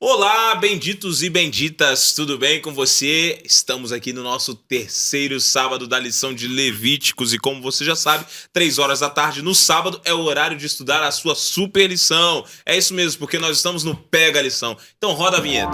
Olá, benditos e benditas, tudo bem com você? Estamos aqui no nosso terceiro sábado da lição de Levíticos e como você já sabe, 3 horas da tarde no sábado é o horário de estudar a sua super lição. É isso mesmo, porque nós estamos no Pega a Lição. Então roda a vinheta.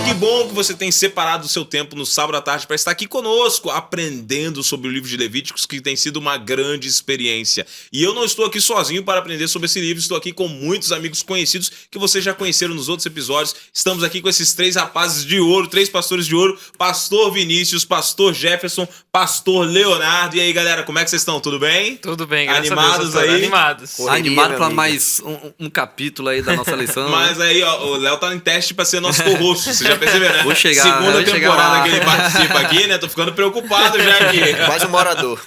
Que bom que você tem separado o seu tempo no sábado à tarde para estar aqui conosco, aprendendo sobre o livro de Levíticos, que tem sido uma grande experiência. E eu não estou aqui sozinho para aprender sobre esse livro, estou aqui com muitos amigos conhecidos que vocês já conheceram nos outros episódios. Estamos aqui com esses 3 rapazes de ouro, 3 pastores de ouro, pastor Vinícius, pastor Jefferson, pastor Leonardo. E aí, galera, como é que vocês estão? Tudo bem? Tudo bem, graças Animados a Deus, aí? Animados. Animado para mais um capítulo aí da nossa lição. Mas aí, ó, o Léo tá em teste para ser nosso co-host, você já percebeu, né? Vou chegar, Segunda temporada lá. que ele participa aqui, né? Tô ficando preocupado já aqui. Quase um morador.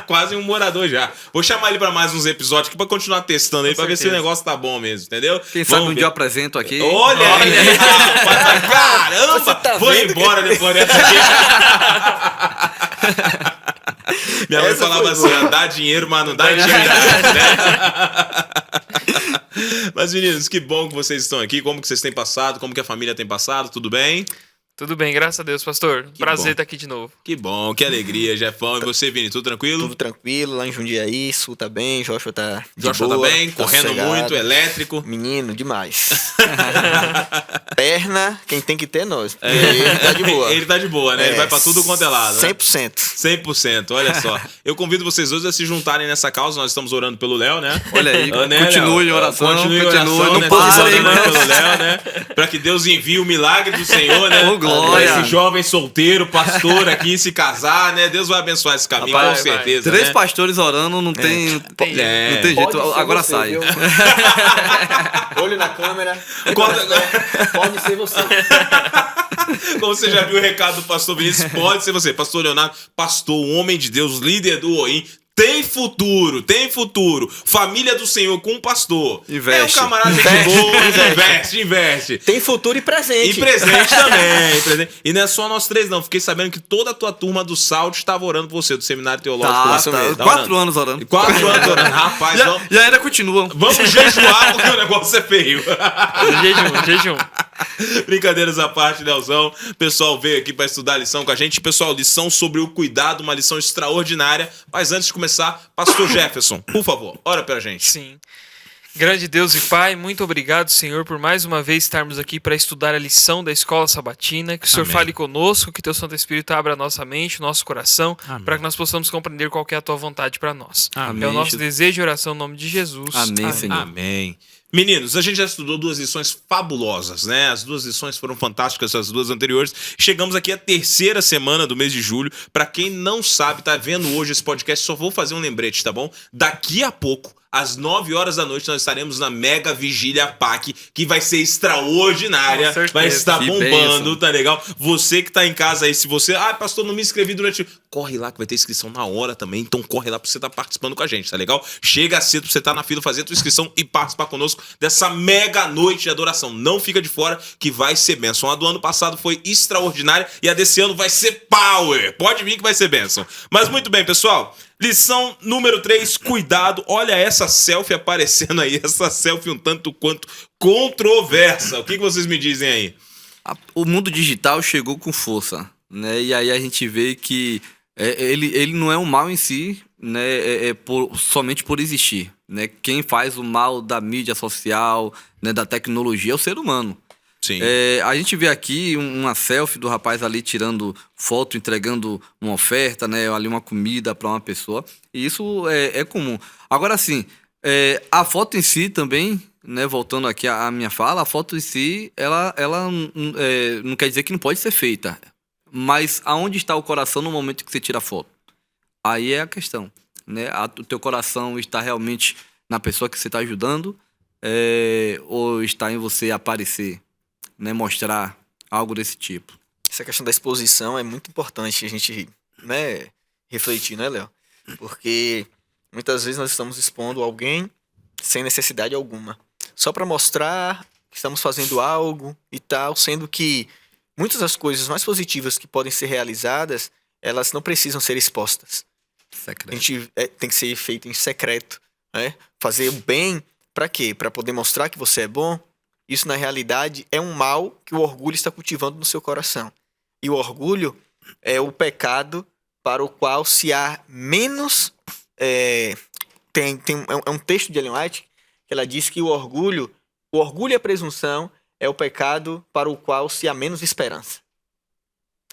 Quase um morador já. Vou chamar ele pra mais uns episódios aqui pra continuar testando aí, pra ver se o negócio tá bom mesmo, entendeu? Quem sabe um dia eu apresento aqui. Olha aí, rapaz, caramba! Vou embora depois dessa aqui. Minha mãe falava assim, ó, dá dinheiro, mas não dá intimidade, né? Mas, meninos, que bom que vocês estão aqui. Como que vocês têm passado? Como que a família tem passado? Tudo bem? Tudo bem, graças a Deus, pastor. Prazer estar aqui de novo. Que bom, que alegria, Jefão. E você, Vini, tudo tranquilo? Tudo tranquilo, lá em Jundiaí, Sul tá bem, Joshua tá de Joshua boa, tá bem, correndo sossegado. muito, elétrico. Menino, demais. Perna, quem tem que ter é nós. Ele tá de boa. Ele tá de boa, né? Ele vai pra tudo quanto é lado, né? 100%. 100%, olha só. Eu convido vocês dois a se juntarem nessa causa. Nós estamos orando pelo Léo, né? Olha aí, Né, continue em Léo? oração. Continue em oração, não né? parem, Orando né? pelo Léo, né? Pra que Deus envie o milagre do Senhor, né? Ô, glória. Pra esse jovem solteiro, pastor aqui, se casar, né? Deus vai abençoar esse caminho, Rapaz, com certeza, 3 né? pastores orando, não tem jeito. Agora sai. Olho na câmera. Pode ser você. Como você já viu o recado do pastor Vinícius, pode ser você. Pastor Leonardo, pastor, um homem de Deus, líder do OIM. Tem futuro, tem futuro. Família do Senhor com o pastor. Investe. É um camarada de boa, investe. Tem futuro e presente. E presente também. Presente. E não é só nós 3, não. Fiquei sabendo que toda a tua turma do Salto estava orando por você, do Seminário Teológico. Tá, lá. isso mesmo. 4 anos orando. 4 anos orando. Rapaz, E ainda continuam. vamos jejuar porque o negócio é feio. Jejum. Brincadeiras à parte, Leozão. O pessoal veio aqui para estudar a lição com a gente. Pessoal, lição sobre o cuidado, uma lição extraordinária. Mas antes de começar, pastor Jefferson, por favor, ora pra gente. Sim. Grande Deus e Pai, muito obrigado, Senhor, por mais uma vez estarmos aqui para estudar a lição da Escola Sabatina. Que o Senhor Amém. fale conosco, que Teu Santo Espírito abra a nossa mente, o nosso coração, para que nós possamos compreender qual que é a Tua vontade para nós. Amém. É o nosso desejo e oração no nome de Jesus. Amém, Senhor. Amém. Meninos, a gente já estudou 2 lições fabulosas, né? As 2 lições foram fantásticas, as 2 anteriores. Chegamos aqui à 3ª semana do mês de julho. Pra quem não sabe, tá vendo hoje esse podcast, só vou fazer um lembrete, tá bom? Daqui a pouco, às 9 horas da noite, nós estaremos na Mega Vigília PAC, que vai ser extraordinária. Com certeza. Vai estar Que bombando, bênção. tá legal? Você que tá em casa aí, se você... Ah, pastor, não me inscrevi durante... Corre lá que vai ter inscrição na hora também, então corre lá pra você estar participando com a gente, tá legal? Chega cedo pra você estar na fila, fazer a tua inscrição e participar conosco dessa mega noite de adoração. Não fica de fora que vai ser bênção. A do ano passado foi extraordinária e a desse ano vai ser power. Pode vir que vai ser bênção. Mas muito bem, pessoal. Lição número 3, cuidado. Olha essa selfie aparecendo aí, essa selfie um tanto quanto controversa. O que vocês me dizem aí? O mundo digital chegou com força, né? E aí a gente vê que ele não é um mal em si, né? Somente por existir, né? Quem faz o mal da mídia social, né? Da tecnologia é o ser humano. Sim. A gente vê aqui uma selfie do rapaz ali tirando foto, entregando uma oferta, né? Ali uma comida para uma pessoa. E isso é comum. Agora, assim, a foto em si também, né? Voltando aqui à minha fala, a foto em si, ela não quer dizer que não pode ser feita. Mas aonde está o coração no momento que você tira a foto? Aí é a questão, né? O teu coração está realmente na pessoa que você está ajudando ou está em você aparecer, né? Mostrar algo desse tipo. Essa questão da exposição é muito importante a gente, né, refletir, né, Léo? Porque muitas vezes nós estamos expondo alguém sem necessidade alguma. Só para mostrar que estamos fazendo algo e tal, sendo que muitas das coisas mais positivas que podem ser realizadas, elas não precisam ser expostas. Secreto. A gente tem que ser feito em secreto, né? Fazer o bem para quê? Para poder mostrar que você é bom. Isso, na realidade, é um mal que o orgulho está cultivando no seu coração. E o orgulho é o pecado para o qual se há menos... É um texto de Ellen White que ela diz que o orgulho e a presunção é o pecado para o qual se há menos esperança.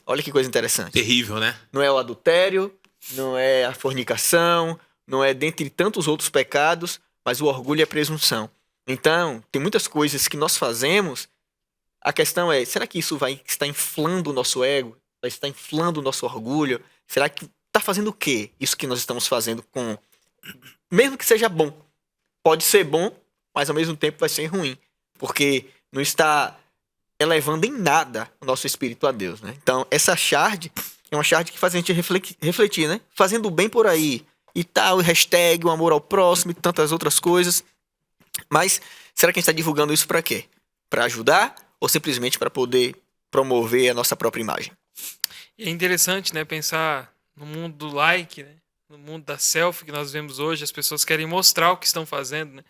Olha que coisa interessante. Terrível, né? Não é o adultério, não é a fornicação, não é dentre tantos outros pecados, mas o orgulho e a presunção. Então, tem muitas coisas que nós fazemos. A questão é, será que isso vai estar inflando o nosso ego? Vai estar inflando o nosso orgulho? Será que está fazendo o quê? Isso que nós estamos fazendo com... Mesmo que seja bom. Pode ser bom, mas ao mesmo tempo vai ser ruim. Porque não está elevando em nada o nosso espírito a Deus, né? Então, essa charge é uma charge que faz a gente refletir, né? Fazendo o bem por aí e tal, hashtag, o amor ao próximo e tantas outras coisas. Mas será que a gente está divulgando isso para quê? Para ajudar ou simplesmente para poder promover a nossa própria imagem? E é interessante, né, pensar no mundo do like, né? No mundo da selfie que nós vemos hoje, as pessoas querem mostrar o que estão fazendo, né?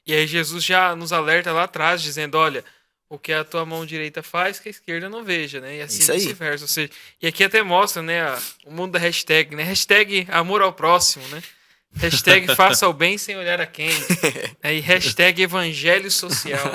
E aí Jesus já nos alerta lá atrás, dizendo, olha, o que a tua mão direita faz, que a esquerda não veja, né? E assim Isso aí. vice-versa. Ou seja, e aqui até mostra, né, o mundo da hashtag, né? Hashtag amor ao próximo, né? Hashtag faça o bem sem olhar a quem. Né? E hashtag evangelho social.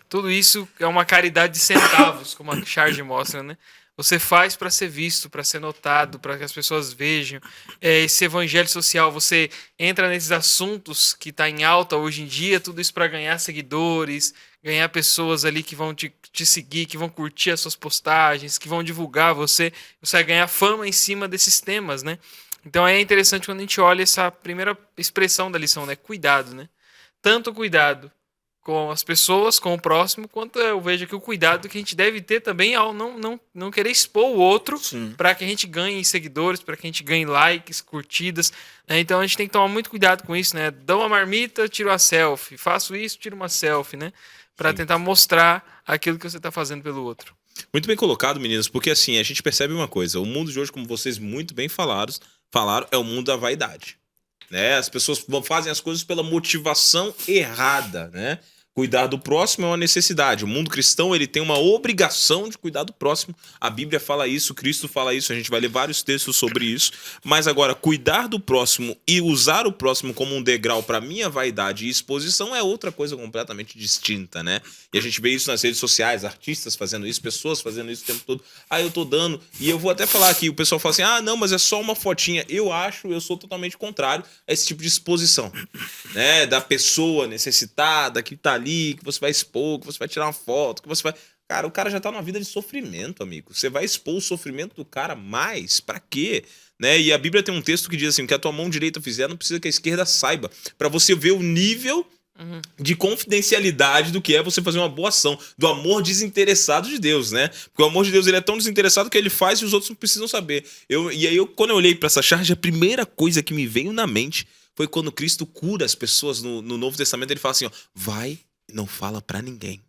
Tudo isso é uma caridade de centavos, como a charge mostra, né? Você faz para ser visto, para ser notado, para que as pessoas vejam. Esse evangelho social, você entra nesses assuntos que está em alta hoje em dia, tudo isso para ganhar seguidores, ganhar pessoas ali que vão te seguir, que vão curtir as suas postagens, que vão divulgar você. Você vai ganhar fama em cima desses temas, né? Então é interessante quando a gente olha essa primeira expressão da lição, né? Cuidado, né? Tanto cuidado com as pessoas, com o próximo, quanto eu vejo aqui o cuidado que a gente deve ter também ao não querer expor o outro para que a gente ganhe seguidores, para que a gente ganhe likes, curtidas. Né? Então a gente tem que tomar muito cuidado com isso, né? Dá uma marmita, tira uma selfie. Faço isso, tiro uma selfie, né? Para tentar mostrar aquilo que você está fazendo pelo outro. Muito bem colocado, meninas, porque assim, a gente percebe uma coisa. O mundo de hoje, como vocês muito bem falaram, é o mundo da vaidade. Né? As pessoas fazem as coisas pela motivação errada, né? Cuidar do próximo é uma necessidade. O mundo cristão, ele tem uma obrigação de cuidar do próximo. A Bíblia fala isso, Cristo fala isso, a gente vai ler vários textos sobre isso. Mas agora, cuidar do próximo e usar o próximo como um degrau para minha vaidade e exposição é outra coisa completamente distinta, né? E a gente vê isso nas redes sociais, artistas fazendo isso, pessoas fazendo isso o tempo todo. Ah, eu tô dando. E eu vou até falar aqui, o pessoal fala assim, ah, não, mas é só uma fotinha. Eu sou totalmente contrário a esse tipo de exposição, né? Da pessoa necessitada que tá ali, que você vai expor, que você vai tirar uma foto, que você vai... Cara, o cara já tá numa vida de sofrimento, amigo. Você vai expor o sofrimento do cara mais? Pra quê? Né? E a Bíblia tem um texto que diz assim, o que a tua mão direita fizer, não precisa que a esquerda saiba. Pra você ver o nível de confidencialidade do que é você fazer uma boa ação, do amor desinteressado de Deus, né? Porque o amor de Deus, ele é tão desinteressado que ele faz e os outros não precisam saber. Quando eu olhei pra essa charge, a primeira coisa que me veio na mente foi quando Cristo cura as pessoas no Novo Testamento. Ele fala assim, ó, vai, não fala pra ninguém.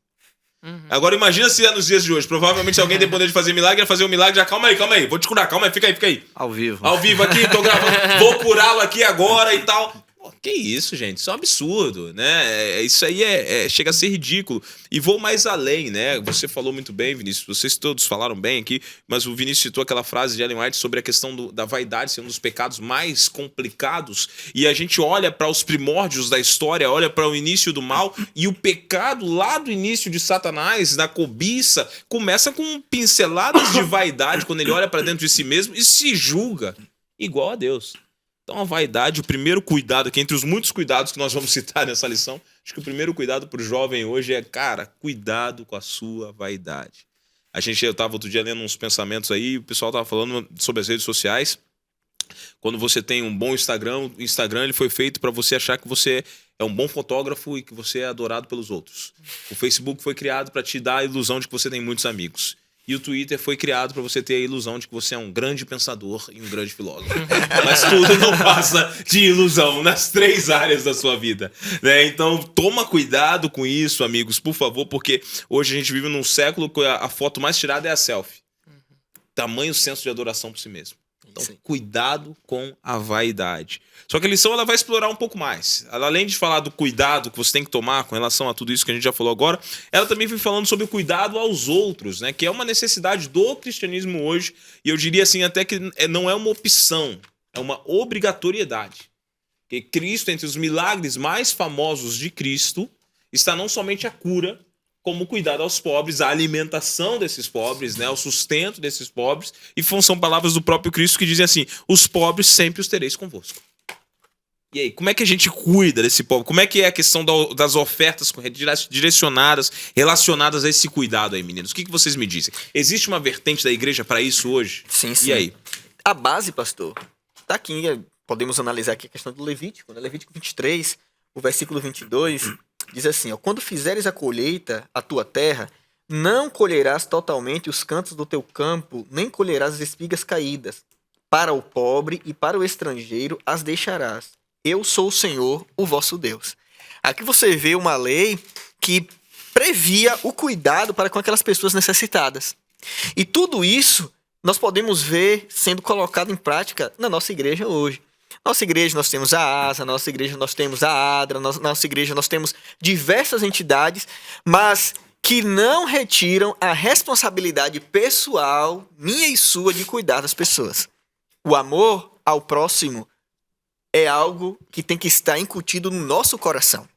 Agora imagina se é nos dias de hoje. Provavelmente se alguém tem poder de fazer milagre, vai fazer um milagre, já calma aí, vou te curar, calma aí, fica aí. Ao vivo. Ao vivo aqui, tô gravando, vou curá-lo aqui agora e tal. Pô, que isso, gente, isso é um absurdo, né? Isso aí chega a ser ridículo. E vou mais além, né? Você falou muito bem, Vinícius, vocês todos falaram bem aqui, mas o Vinícius citou aquela frase de Ellen White sobre a questão da vaidade ser um dos pecados mais complicados, e a gente olha para os primórdios da história, olha para o início do mal, e o pecado lá do início de Satanás, da cobiça, começa com pinceladas de vaidade, quando ele olha para dentro de si mesmo e se julga igual a Deus. Então a vaidade, o primeiro cuidado aqui, entre os muitos cuidados que nós vamos citar nessa lição, acho que o primeiro cuidado para o jovem hoje é, cara, cuidado com a sua vaidade. Eu estava outro dia lendo uns pensamentos aí, o pessoal estava falando sobre as redes sociais. Quando você tem um bom Instagram, o Instagram ele foi feito para você achar que você é um bom fotógrafo e que você é adorado pelos outros. O Facebook foi criado para te dar a ilusão de que você tem muitos amigos. E o Twitter foi criado para você ter a ilusão de que você é um grande pensador e um grande filósofo. Mas tudo não passa de ilusão nas 3 áreas da sua vida, né? Então, toma cuidado com isso, amigos, por favor, porque hoje a gente vive num século que a foto mais tirada é a selfie. Tamanho senso de adoração por si mesmo. Então, Isso aí. cuidado com a vaidade. Só que a lição ela vai explorar um pouco mais. Ela, além de falar do cuidado que você tem que tomar com relação a tudo isso que a gente já falou agora, ela também vem falando sobre o cuidado aos outros, né? Que é uma necessidade do cristianismo hoje. E eu diria assim até que não é uma opção, é uma obrigatoriedade. Porque Cristo, entre os milagres mais famosos de Cristo, está não somente a cura, como o cuidado aos pobres, a alimentação desses pobres, né, o sustento desses pobres, e são palavras do próprio Cristo que dizem assim: os pobres sempre os tereis convosco. E aí, como é que a gente cuida desse pobre? Como é que é a questão das ofertas direcionadas, relacionadas a esse cuidado aí, meninos? O que vocês me dizem? Existe uma vertente da igreja para isso hoje? Sim, sim. E aí? A base, pastor, tá aqui. Podemos analisar aqui a questão do Levítico, né? Levítico 23, o versículo 22, diz assim, ó: quando fizeres a colheita, a tua terra, não colherás totalmente os cantos do teu campo, nem colherás as espigas caídas. Para o pobre e para o estrangeiro as deixarás. Eu sou o Senhor, o vosso Deus. Aqui você vê uma lei que previa o cuidado para com aquelas pessoas necessitadas. E tudo isso nós podemos ver sendo colocado em prática na nossa igreja hoje. Nossa igreja nós temos a ASA, nossa igreja nós temos a ADRA, nossa igreja nós temos diversas entidades, mas que não retiram a responsabilidade pessoal, minha e sua, de cuidar das pessoas. O amor ao próximo é algo que tem que estar incutido no nosso coração.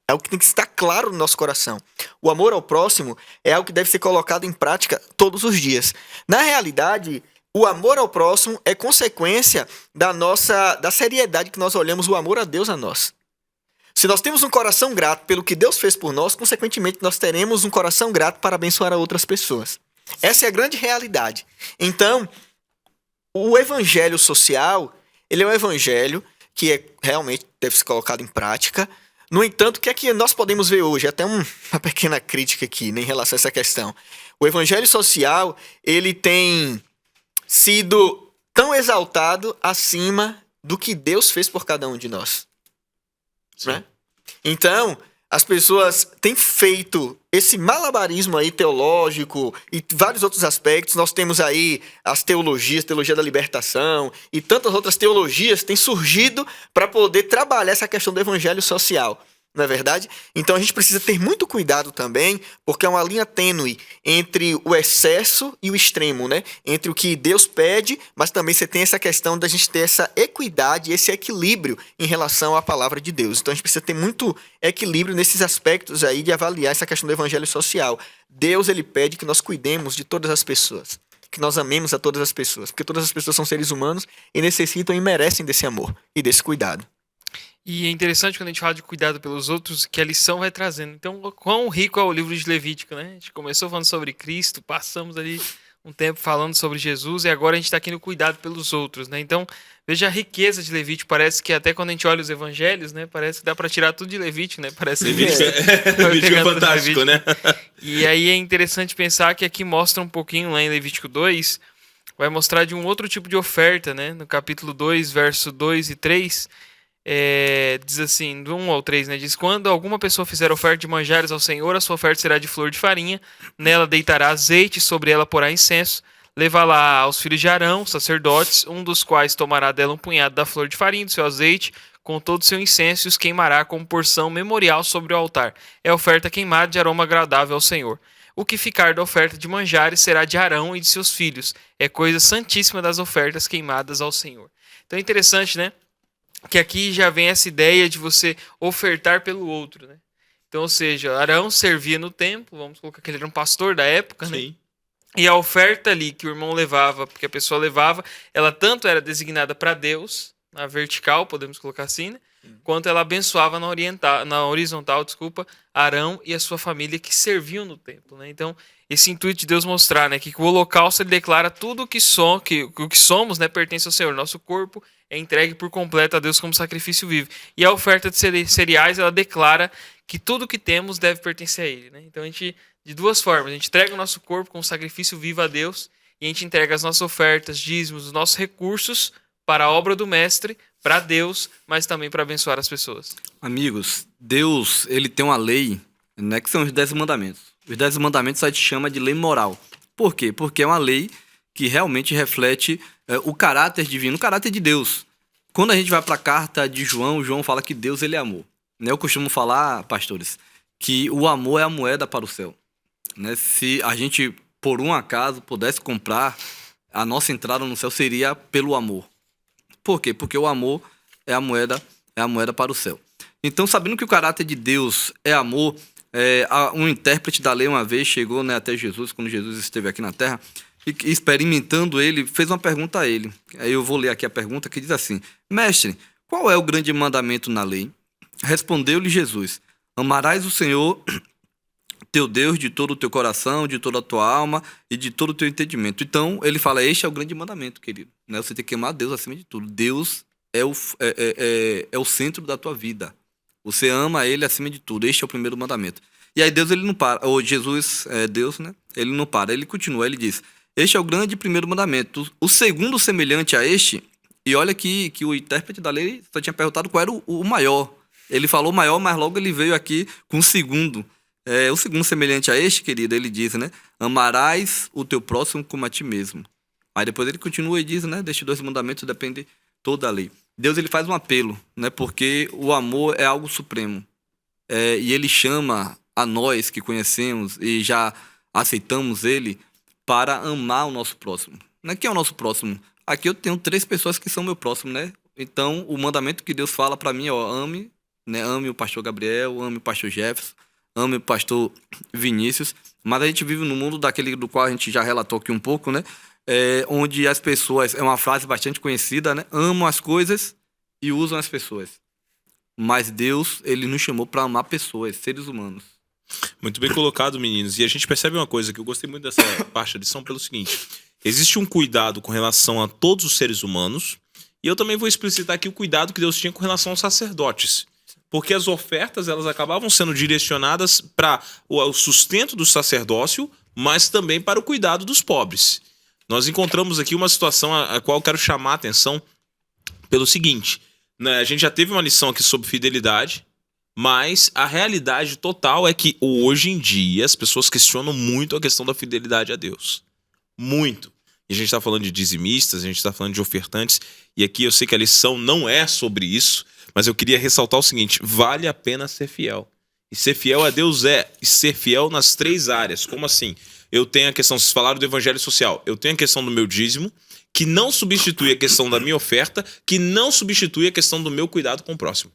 É algo que tem que estar claro no nosso coração. O amor ao próximo é algo que deve ser colocado em prática todos os dias. Na realidade, o amor ao próximo é consequência da seriedade que nós olhamos o amor a Deus a nós. Se nós temos um coração grato pelo que Deus fez por nós, consequentemente nós teremos um coração grato para abençoar a outras pessoas. Essa é a grande realidade. Então, o evangelho social, ele é um evangelho que realmente deve ser colocado em prática. No entanto, o que é que nós podemos ver hoje? Até uma pequena crítica aqui, né, em relação a essa questão. O evangelho social, ele tem sido tão exaltado acima do que Deus fez por cada um de nós. Né? Então, as pessoas têm feito esse malabarismo aí teológico e vários outros aspectos. Nós temos aí as teologias, teologia da libertação e tantas outras teologias têm surgido para poder trabalhar essa questão do evangelho social. Não é verdade? Então a gente precisa ter muito cuidado também, porque é uma linha tênue entre o excesso e o extremo, né? Entre o que Deus pede, mas também você tem essa questão da gente ter essa equidade, esse equilíbrio em relação à palavra de Deus. Então a gente precisa ter muito equilíbrio nesses aspectos aí de avaliar essa questão do evangelho social. Deus, ele pede que nós cuidemos de todas as pessoas, que nós amemos a todas as pessoas, porque todas as pessoas são seres humanos e necessitam e merecem desse amor e desse cuidado. E é interessante quando a gente fala de cuidado pelos outros, que a lição vai trazendo. Então, quão rico é o livro de Levítico, né? A gente começou falando sobre Cristo, passamos ali um tempo falando sobre Jesus, e agora a gente está aqui no cuidado pelos outros, né? Então, veja a riqueza de Levítico. Parece que até quando a gente olha os evangelhos, né? Parece que dá para tirar tudo de Levítico, né? Parece Levítico é fantástico, né? E aí é interessante pensar que aqui mostra um pouquinho, lá em Levítico 2, vai mostrar de um outro tipo de oferta, né? No capítulo 2, verso 2 e 3, diz assim, do 1 ao 3, né? Diz: quando alguma pessoa fizer oferta de manjares ao Senhor, a sua oferta será de flor de farinha, nela deitará azeite, sobre ela porá incenso, levá-la aos filhos de Arão, sacerdotes, um dos quais tomará dela um punhado da flor de farinha, do seu azeite, com todo o seu incenso, e os queimará como porção memorial sobre o altar. É oferta queimada de aroma agradável ao Senhor. O que ficar da oferta de manjares será de Arão e de seus filhos. É coisa santíssima das ofertas queimadas ao Senhor. Então é interessante, né? Que aqui já vem essa ideia de você ofertar pelo outro, né? Então, ou seja, Arão servia no templo, vamos colocar que ele era um pastor da época, né? Sim. E a oferta ali que o irmão levava, porque a pessoa levava, ela tanto era designada para Deus, na vertical, podemos colocar assim, né? Quanto ela abençoava na horizontal, Arão e a sua família que serviam no templo, né? Então, esse intuito de Deus mostrar, né, que o holocausto ele declara tudo o que somos, né, pertence ao Senhor. Nosso corpo é entregue por completo a Deus como sacrifício vivo. E a oferta de cereais, ela declara que tudo que temos deve pertencer a Ele, né? Então, a gente, de duas formas, a gente entrega o nosso corpo como sacrifício vivo a Deus e a gente entrega as nossas ofertas, dízimos, os nossos recursos para a obra do Mestre, para Deus, mas também para abençoar as pessoas. Amigos, Deus, ele tem uma lei, né, que são os 10 mandamentos. Os 10 mandamentos a gente chama de lei moral. Por quê? Porque é uma lei que realmente reflete o caráter divino, o caráter de Deus. Quando a gente vai para a carta de João, João fala que Deus ele é amor. Né? Eu costumo falar, pastores, que o amor é a moeda para o céu. Né? Se a gente, por um acaso, pudesse comprar, a nossa entrada no céu seria pelo amor. Por quê? Porque o amor é a moeda para o céu. Então, sabendo que o caráter de Deus é amor, um intérprete da lei uma vez chegou, né, até Jesus, quando Jesus esteve aqui na Terra, e experimentando ele, fez uma pergunta a ele. Aí eu vou ler aqui a pergunta que diz assim: Mestre, qual é o grande mandamento na lei? Respondeu-lhe Jesus: amarás o Senhor teu Deus de todo o teu coração, de toda a tua alma e de todo o teu entendimento. Então, ele fala, este é o grande mandamento, querido. Né? Você tem que amar Deus acima de tudo. Deus é o centro da tua vida. Você ama Ele acima de tudo. Este é o primeiro mandamento. E aí Deus, ele não para. Ou Jesus, Deus, né? Ele não para. Ele continua, ele diz, este é o grande primeiro mandamento. O segundo semelhante a este, e olha que o intérprete da lei só tinha perguntado qual era o maior. Ele falou o maior, mas logo ele veio aqui com o segundo. O segundo semelhante a este, querido, ele diz, né? Amarás o teu próximo como a ti mesmo. Aí depois ele continua e diz, né? Destes 2 mandamentos depende toda a lei. Deus, ele faz um apelo, né? Porque o amor é algo supremo. E ele chama a nós que conhecemos e já aceitamos ele para amar o nosso próximo. Né? Quem é o nosso próximo? Aqui eu tenho 3 pessoas que são meu próximo, né? Então, o mandamento que Deus fala para mim é, ame, né? Ame o pastor Gabriel, ame o pastor Jefferson, ame o pastor Vinícius, mas a gente vive num mundo daquele do qual a gente já relatou aqui um pouco, né? Onde as pessoas, é uma frase bastante conhecida, né? Amam as coisas e usam as pessoas. Mas Deus, ele nos chamou para amar pessoas, seres humanos. Muito bem colocado, meninos. E a gente percebe uma coisa, que eu gostei muito dessa parte da lição pelo seguinte: existe um cuidado com relação a todos os seres humanos, e eu também vou explicitar aqui o cuidado que Deus tinha com relação aos sacerdotes. Porque as ofertas, elas acabavam sendo direcionadas para o sustento do sacerdócio, mas também para o cuidado dos pobres. Nós encontramos aqui uma situação a qual eu quero chamar a atenção pelo seguinte, né? A gente já teve uma lição aqui sobre fidelidade, mas a realidade total é que hoje em dia as pessoas questionam muito a questão da fidelidade a Deus. Muito. E a gente está falando de dizimistas, a gente está falando de ofertantes, e aqui eu sei que a lição não é sobre isso, mas eu queria ressaltar o seguinte: vale a pena ser fiel. E ser fiel a Deus e ser fiel nas 3 áreas. Como assim? Eu tenho a questão, vocês falaram do evangelho social, eu tenho a questão do meu dízimo, que não substitui a questão da minha oferta, que não substitui a questão do meu cuidado com o próximo.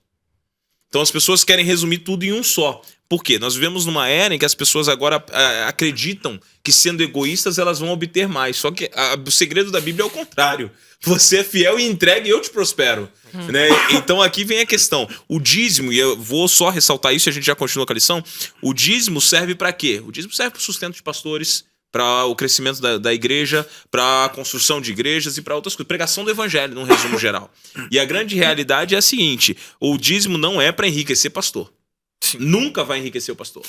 Então as pessoas querem resumir tudo em um só. Por quê? Nós vivemos numa era em que as pessoas agora acreditam que sendo egoístas elas vão obter mais. Só que o segredo da Bíblia é o contrário. Você é fiel e entrega e eu te prospero. Né? Então aqui vem a questão. O dízimo, e eu vou só ressaltar isso e a gente já continua com a lição. O dízimo serve para quê? O dízimo serve para o sustento de pastores, para o crescimento da igreja, para a construção de igrejas e para outras coisas. Pregação do evangelho, num resumo geral. E a grande realidade é a seguinte: o dízimo não é para enriquecer pastor. Sim. Nunca vai enriquecer o pastor.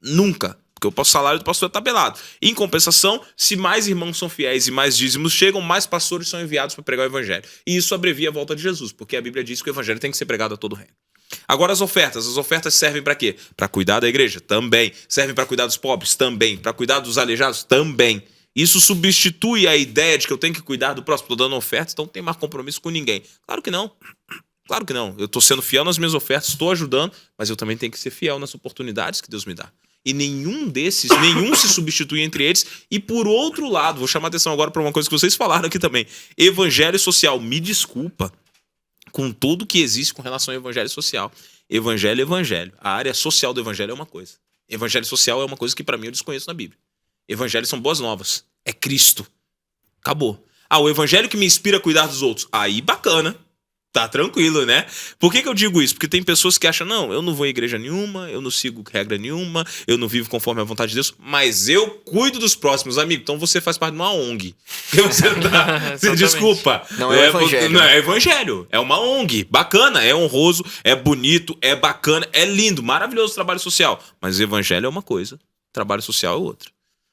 Nunca. Porque o salário do pastor é tabelado. Em compensação, se mais irmãos são fiéis e mais dízimos chegam, mais pastores são enviados para pregar o evangelho. E isso abrevia a volta de Jesus, porque a Bíblia diz que o evangelho tem que ser pregado a todo o reino. Agora as ofertas servem para quê? Para cuidar da igreja? Também. Servem para cuidar dos pobres? Também. Para cuidar dos aleijados? Também. Isso substitui a ideia de que eu tenho que cuidar do próximo. Estou dando ofertas, então não tem mais compromisso com ninguém. Claro que não. Claro que não. Eu estou sendo fiel nas minhas ofertas, estou ajudando, mas eu também tenho que ser fiel nas oportunidades que Deus me dá. E nenhum se substitui entre eles. E por outro lado, vou chamar a atenção agora para uma coisa que vocês falaram aqui também. Evangelho social, me desculpa, com tudo que existe com relação ao evangelho social. Evangelho é evangelho. A área social do evangelho é uma coisa. Evangelho social é uma coisa que para mim eu desconheço na Bíblia. Evangelho são boas novas. É Cristo. Acabou. O evangelho que me inspira a cuidar dos outros. Aí bacana. Tá tranquilo, né? Por que eu digo isso? Porque tem pessoas que acham, não, eu não vou em igreja nenhuma, eu não sigo regra nenhuma, eu não vivo conforme a vontade de Deus, mas eu cuido dos próximos, amigo. Então você faz parte de uma ONG. Você desculpa. Não é evangelho. Não é evangelho. É uma ONG. Bacana, é honroso, é bonito, é bacana, é lindo, maravilhoso trabalho social. Mas o evangelho é uma coisa, trabalho social é outra.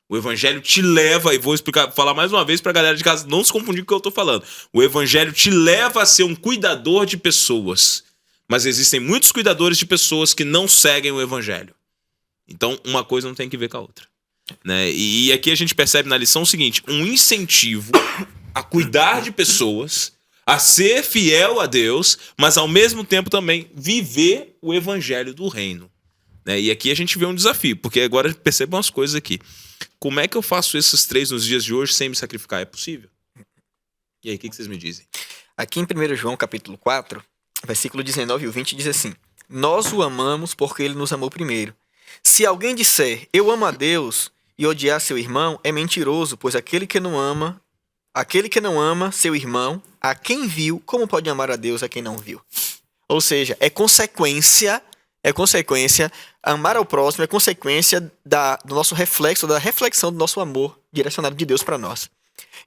O evangelho te leva, e vou falar mais uma vez pra galera de casa não se confundir com o que eu tô falando. O evangelho te leva a ser um cuidador de pessoas. Mas existem muitos cuidadores de pessoas que não seguem o evangelho. Então, uma coisa não tem que ver com a outra. Né? E aqui a gente percebe na lição o seguinte: um incentivo a cuidar de pessoas, a ser fiel a Deus, mas ao mesmo tempo também viver o evangelho do reino. Né? E aqui a gente vê um desafio, porque agora percebam as coisas aqui. Como é que eu faço esses 3 nos dias de hoje sem me sacrificar? É possível? E aí, o que vocês me dizem? Aqui em 1 João capítulo 4, versículo 19 e 20 diz assim: Nós o amamos porque ele nos amou primeiro. Se alguém disser, eu amo a Deus, e odiar seu irmão, é mentiroso, pois aquele que não ama seu irmão, a quem viu, como pode amar a Deus a quem não viu? Ou seja, é consequência, amar ao próximo é consequência do nosso reflexo, da reflexão do nosso amor direcionado de Deus para nós.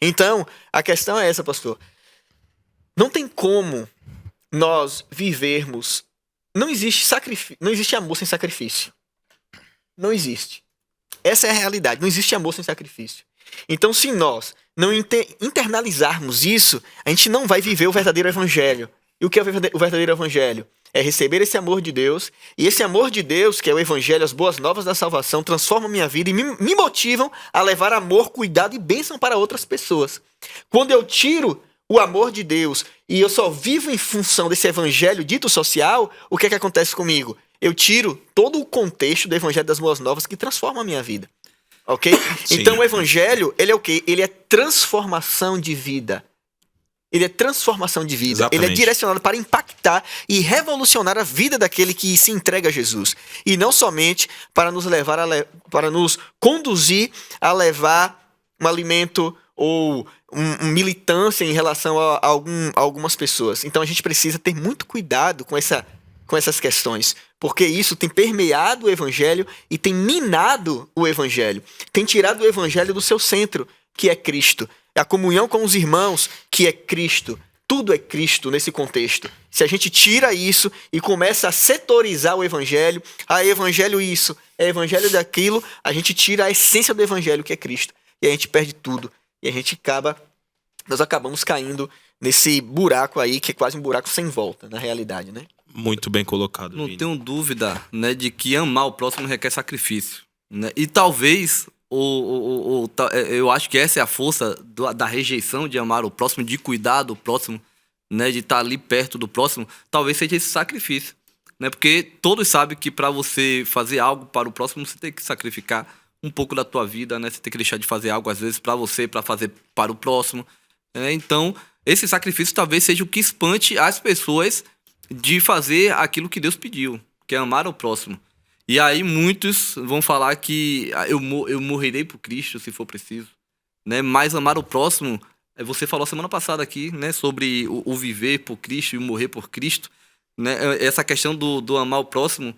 Então, a questão é essa, pastor. Não tem como nós vivermos. Não existe amor sem sacrifício. Não existe. Essa é a realidade. Não existe amor sem sacrifício. Então, se nós não internalizarmos isso, a gente não vai viver o verdadeiro evangelho. E o que é o verdadeiro evangelho? É receber esse amor de Deus. E esse amor de Deus, que é o evangelho, as boas novas da salvação, transforma minha vida e me motivam a levar amor, cuidado e bênção para outras pessoas. Quando eu tiro o amor de Deus e eu só vivo em função desse evangelho dito social, o que é que acontece comigo? Eu tiro todo o contexto do evangelho das boas novas que transforma a minha vida. Ok? Sim. Então o evangelho, ele é o quê? Ele é transformação de vida. Ele é transformação de vida. Exatamente. Ele é direcionado para impactar e revolucionar a vida daquele que se entrega a Jesus. E não somente para nos levar para nos conduzir a levar um alimento ou militância em relação a algumas pessoas. Então a gente precisa ter muito cuidado com essas questões, porque isso tem permeado o evangelho e tem minado o evangelho. Tem tirado o evangelho do seu centro, que é Cristo. A comunhão com os irmãos, que é Cristo. Tudo é Cristo nesse contexto. Se a gente tira isso e começa a setorizar o evangelho, é evangelho isso, é evangelho daquilo, a gente tira a essência do evangelho, que é Cristo. E a gente perde tudo. E a gente nós acabamos caindo nesse buraco aí, que é quase um buraco sem volta, na realidade, né? Muito bem colocado, Não Vini. tenho dúvida, né, de que amar o próximo requer sacrifício, né? E talvez eu acho que essa é a força da rejeição de amar o próximo, de cuidar do próximo, né, de estar ali perto do próximo, talvez seja esse sacrifício, né? Porque todos sabem que para você fazer algo para o próximo, você tem que sacrificar um pouco da tua vida, né? Você tem que deixar de fazer algo às vezes para você, para fazer para o próximo, né? Então, esse sacrifício talvez seja o que espante as pessoas de fazer aquilo que Deus pediu, que é amar o próximo. E aí muitos vão falar que eu morrerei por Cristo se for preciso, né? Mas amar o próximo, você falou semana passada aqui, né, sobre o viver por Cristo e o morrer por Cristo, né? Essa questão do amar o próximo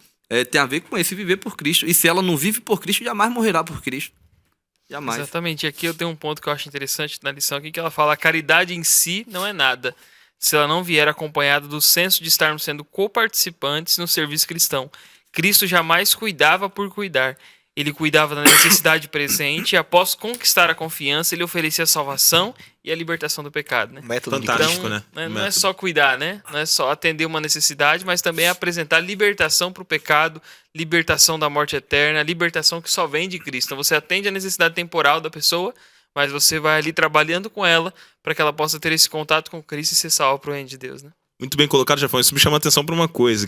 tem a ver com esse viver por Cristo. E se ela não vive por Cristo, jamais morrerá por Cristo. Jamais. Exatamente. E aqui eu tenho um ponto que eu acho interessante na lição aqui, que ela fala: a caridade em si não é nada, se ela não vier acompanhada do senso de estarmos sendo coparticipantes no serviço cristão. Cristo jamais cuidava por cuidar. Ele cuidava da necessidade presente e, após conquistar a confiança, ele oferecia a salvação e a libertação do pecado, né? Método de Fantástico, Então, né? não é só cuidar, né? Não é só atender uma necessidade, mas também apresentar libertação para o pecado, libertação da morte eterna, libertação que só vem de Cristo. Então você atende a necessidade temporal da pessoa, mas você vai ali trabalhando com ela para que ela possa ter esse contato com Cristo e ser salva para o reino de Deus, né? Muito bem colocado, Jafão. Isso me chama a atenção para uma coisa,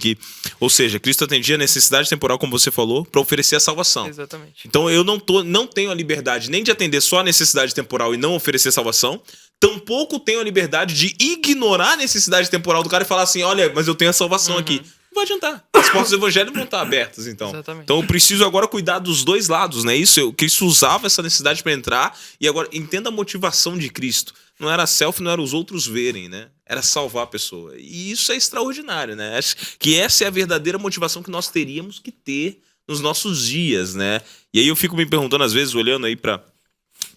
ou seja, Cristo atendia a necessidade temporal, como você falou, para oferecer a salvação. Exatamente. Então eu não tenho a liberdade nem de atender só a necessidade temporal e não oferecer salvação, tampouco tenho a liberdade de ignorar a necessidade temporal do cara e falar assim, olha, mas eu tenho a salvação aqui. Não vai adiantar. As portas do evangelho vão estar abertas, então. Exatamente. Então eu preciso agora cuidar dos dois lados, né? Cristo usava essa necessidade para entrar, e agora entenda a motivação de Cristo. Não era selfie, não era os outros verem, né? Era salvar a pessoa. E isso é extraordinário, né? Acho que essa é a verdadeira motivação que nós teríamos que ter nos nossos dias, né? E aí eu fico me perguntando, às vezes, olhando aí pra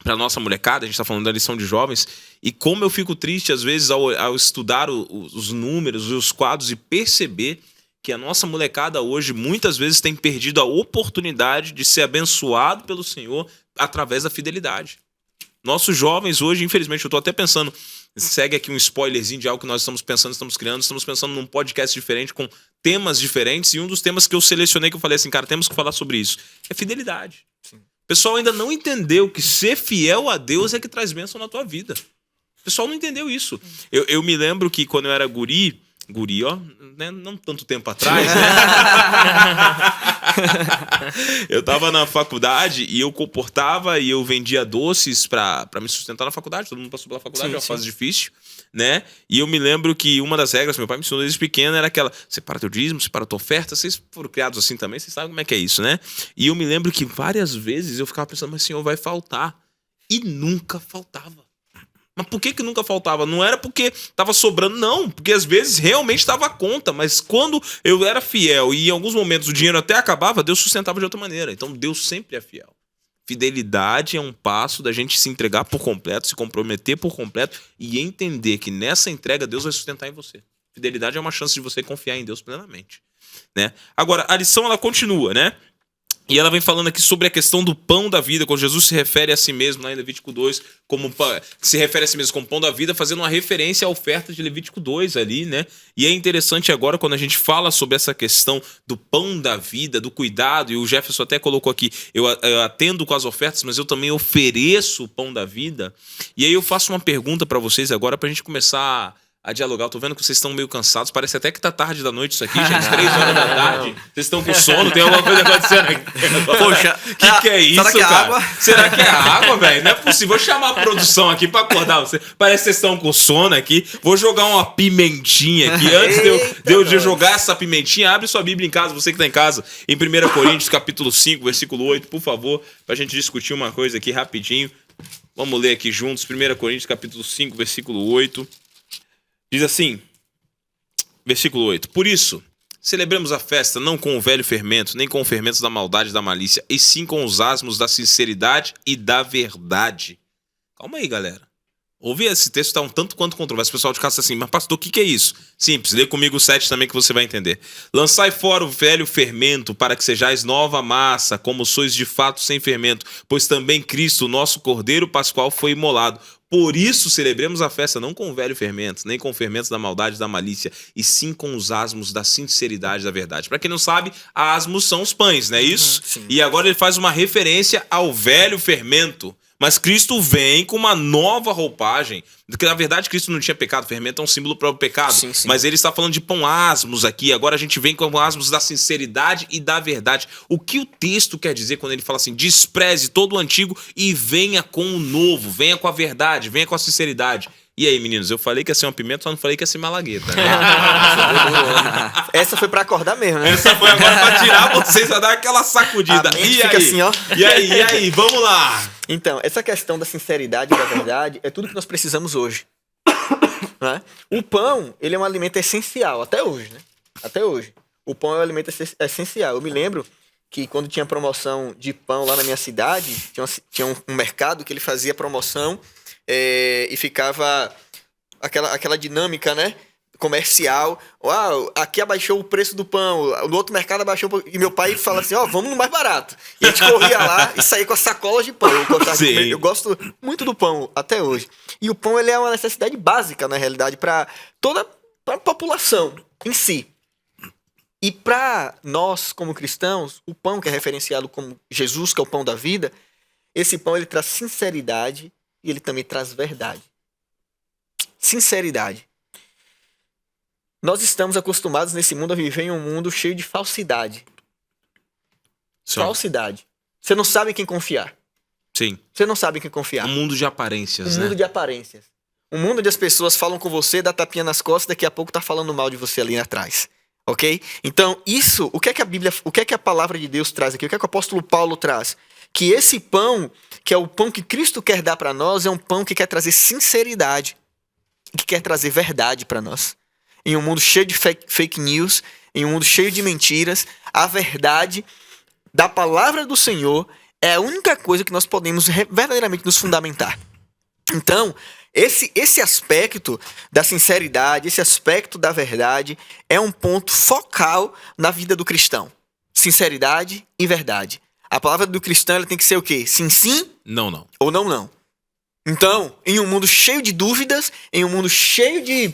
nossa molecada, a gente tá falando da lição de jovens, e como eu fico triste, às vezes, ao estudar os números e os quadros e perceber que a nossa molecada hoje, muitas vezes, tem perdido a oportunidade de ser abençoado pelo Senhor através da fidelidade. Nossos jovens hoje, infelizmente, eu tô até pensando, segue aqui um spoilerzinho de algo que nós estamos pensando, estamos pensando num podcast diferente, com temas diferentes, e um dos temas que eu selecionei, que eu falei assim, cara, temos que falar sobre isso, é fidelidade. Sim. O pessoal ainda não entendeu que ser fiel a Deus é que traz bênção na tua vida. pessoal não entendeu isso. Eu me lembro que quando eu era guri, ó, né, não tanto tempo atrás, né? Eu tava na faculdade e eu comportava e eu vendia doces pra me sustentar na faculdade. Todo mundo passou pela faculdade, é uma fase difícil, né? E eu me lembro que uma das regras, meu pai me ensinou desde pequeno, era aquela: separa teu dízimo, separa tua oferta. Vocês foram criados assim também, vocês sabem como é que é isso, né? E eu me lembro que várias vezes eu ficava pensando, mas Senhor, vai faltar. E nunca faltava. Mas por que nunca faltava? Não era porque tava sobrando, não. Porque às vezes realmente estava a conta. Mas quando eu era fiel e em alguns momentos o dinheiro até acabava, Deus sustentava de outra maneira. Então Deus sempre é fiel. Fidelidade é um passo da gente se entregar por completo, se comprometer por completo e entender que nessa entrega Deus vai sustentar em você. Fidelidade é uma chance de você confiar em Deus plenamente, né? Agora, a lição ela continua, né? E ela vem falando aqui sobre a questão do pão da vida, quando Jesus se refere a si mesmo, lá em Levítico 2, se refere a si mesmo como pão da vida, fazendo uma referência à oferta de Levítico 2 ali, né? E é interessante agora, quando a gente fala sobre essa questão do pão da vida, do cuidado, e o Jefferson até colocou aqui, eu atendo com as ofertas, mas eu também ofereço o pão da vida. E aí eu faço uma pergunta para vocês agora, pra gente começar a dialogar. Eu tô vendo que vocês estão meio cansados. Parece até que tá tarde da noite isso aqui, gente. 3 horas da tarde. Vocês estão com sono? Tem alguma coisa acontecendo aqui? Poxa, Que é isso, será que é cara? água? Será que é água, velho? Não é possível. Vou chamar a produção aqui pra acordar você. Parece que vocês estão com sono aqui. Vou jogar uma pimentinha aqui. Antes de eu jogar essa pimentinha, abre sua Bíblia em casa, você que tá em casa. Em 1 Coríntios, capítulo 5, versículo 8, por favor, pra gente discutir uma coisa aqui rapidinho. Vamos ler aqui juntos. 1 Coríntios, capítulo 5, versículo 8. Diz assim, versículo 8: Por isso, celebremos a festa não com o velho fermento, nem com o fermento da maldade e da malícia, e sim com os asmos da sinceridade e da verdade. Calma aí, galera. Ouve, esse texto está um tanto quanto controverso. O pessoal de casa assim, mas pastor, o que é isso? Simples, lê comigo o 7 também que você vai entender. Lançai fora o velho fermento, para que sejais nova massa, como sois de fato sem fermento, pois também Cristo, o nosso Cordeiro Pascual, foi imolado. Por isso celebremos a festa não com o velho fermento, nem com o fermento da maldade e da malícia, e sim com os asmos da sinceridade e da verdade. Para quem não sabe, asmos são os pães, não é isso? Sim. E agora ele faz uma referência ao velho fermento. Mas Cristo vem com uma nova roupagem. Porque, na verdade, Cristo não tinha pecado. Fermento é um símbolo para o pecado. Sim, sim. Mas ele está falando de pão asmos aqui. Agora a gente vem com asmos da sinceridade e da verdade. O que o texto quer dizer quando ele fala assim: despreze todo o antigo e venha com o novo. Venha com a verdade, venha com a sinceridade. E aí, meninos, eu falei que ia ser uma pimenta, só não falei que ia ser malagueta, né? Essa foi pra acordar mesmo, né? Essa foi agora pra tirar vocês, a dar aquela sacudida. A mente E fica aí? assim, ó. E aí, vamos lá. Então, essa questão da sinceridade e da verdade é tudo que nós precisamos hoje. Né? O pão, ele é um alimento essencial, até hoje, né? Até hoje. O pão é um alimento essencial. Eu me lembro que quando tinha promoção de pão lá na minha cidade, tinha um mercado que ele fazia promoção e ficava aquela dinâmica, né? Comercial. Uau, aqui abaixou o preço do pão, no outro mercado abaixou. E meu pai fala assim: ó, vamos no mais barato. E a gente corria lá e saía com as sacolas de pão. Eu gosto muito do pão até hoje. E o pão, ele é uma necessidade básica, na realidade, para toda a população em si. E para nós, como cristãos, o pão que é referenciado como Jesus, que é o pão da vida, esse pão ele traz sinceridade e ele também traz verdade. Sinceridade. Nós estamos acostumados nesse mundo a viver em um mundo cheio de falsidade. Sim. Falsidade. Você não sabe em quem confiar. Sim. Você não sabe em quem confiar. Um mundo de aparências, Um né? mundo de aparências. Um mundo onde as pessoas falam com você, dá tapinha nas costas, daqui a pouco tá falando mal de você ali atrás. Ok? Então, isso, o que é que a Bíblia, o que é que a palavra de Deus traz aqui? O que é que o apóstolo Paulo traz? Que esse pão, que é o pão que Cristo quer dar para nós, é um pão que quer trazer sinceridade, que quer trazer verdade para nós. Em um mundo cheio de fake news, em um mundo cheio de mentiras, a verdade da palavra do Senhor é a única coisa que nós podemos verdadeiramente nos fundamentar. Então, esse aspecto da sinceridade, esse aspecto da verdade é um ponto focal na vida do cristão. Sinceridade e verdade. A palavra do cristão ela tem que ser o quê? Sim, sim? Não, não. Ou não, não. Então, em um mundo cheio de dúvidas, em um mundo cheio de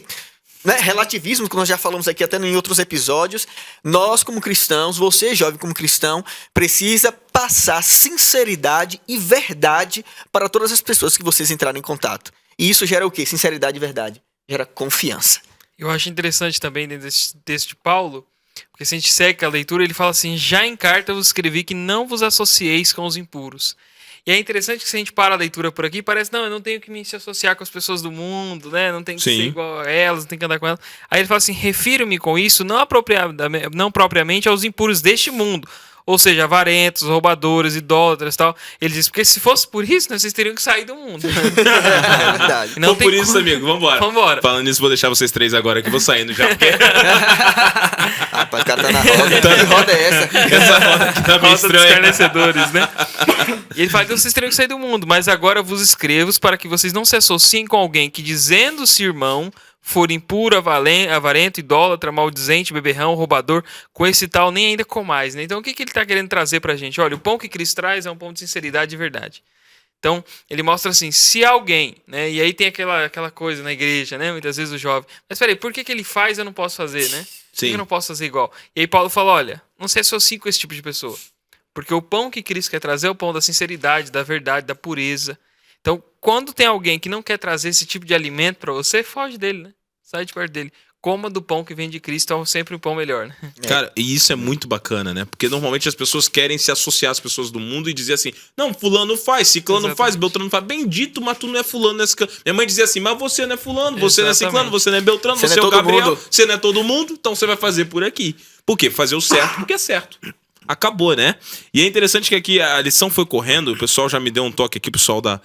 relativismo, que nós já falamos aqui até em outros episódios, nós como cristãos, você jovem como cristão, precisa passar sinceridade e verdade para todas as pessoas que vocês entrarem em contato. E isso gera o quê? Sinceridade e verdade. Gera confiança. Eu acho interessante também dentro desse texto de Paulo, porque se a gente segue a leitura, ele fala assim: já em carta vos escrevi que não vos associeis com os impuros. E é interessante que se a gente para a leitura por aqui, parece, não, eu não tenho que me se associar com as pessoas do mundo, né? Não tenho que Sim. ser igual a elas, não tenho que andar com elas. Aí ele fala assim: refiro-me com isso não propriamente aos impuros deste mundo. Ou seja, avarentos, roubadores, idólatras e tal. Ele diz, porque se fosse por isso, né, vocês teriam que sair do mundo. É verdade. Não Então, tem por isso, como. amigo, vambora. Vambora. Falando nisso, vou deixar vocês 3 agora que eu vou saindo já. Porque Rapaz, o cara tá na roda. Que roda é essa? essa roda aqui tá meio Rota dos estranha. escarnecedores, né? E ele fala que vocês teriam que sair do mundo, mas agora vos escrevo para que vocês não se associem com alguém que, dizendo-se irmão, for impuro, avarento, idólatra, maldizente, beberrão, roubador, com esse tal nem ainda comais, né? Então o que ele está querendo trazer pra gente? Olha, o pão que Cristo traz é um pão de sinceridade e verdade. Então, ele mostra assim, se alguém, né? E aí tem aquela coisa na igreja, né? Muitas vezes o jovem, mas peraí, por que ele faz e eu não posso fazer, né? Por que Sim. eu não posso fazer igual? E aí Paulo fala, olha, não se associe com esse tipo de pessoa. Porque o pão que Cristo quer trazer é o pão da sinceridade, da verdade, da pureza. Então, quando tem alguém que não quer trazer esse tipo de alimento para você, foge dele, né? Sai de perto dele. Coma do pão que vem de Cristo, é sempre um pão melhor, né? Cara, e isso é muito bacana, né? Porque normalmente as pessoas querem se associar às pessoas do mundo e dizer assim: não, fulano faz, ciclano Exatamente. faz, beltrano faz. Bendito, mas tu não é fulano, não é ciclano. Minha mãe dizia assim: mas você não é fulano, você não é ciclano, Exatamente. você não é beltrano, Você você, não é é o todo Gabriel, mundo. você não é todo mundo, então você vai fazer por aqui. Por quê? Fazer o certo porque é certo. Acabou, né? E é interessante que aqui a lição foi correndo, o pessoal já me deu um toque aqui, o pessoal da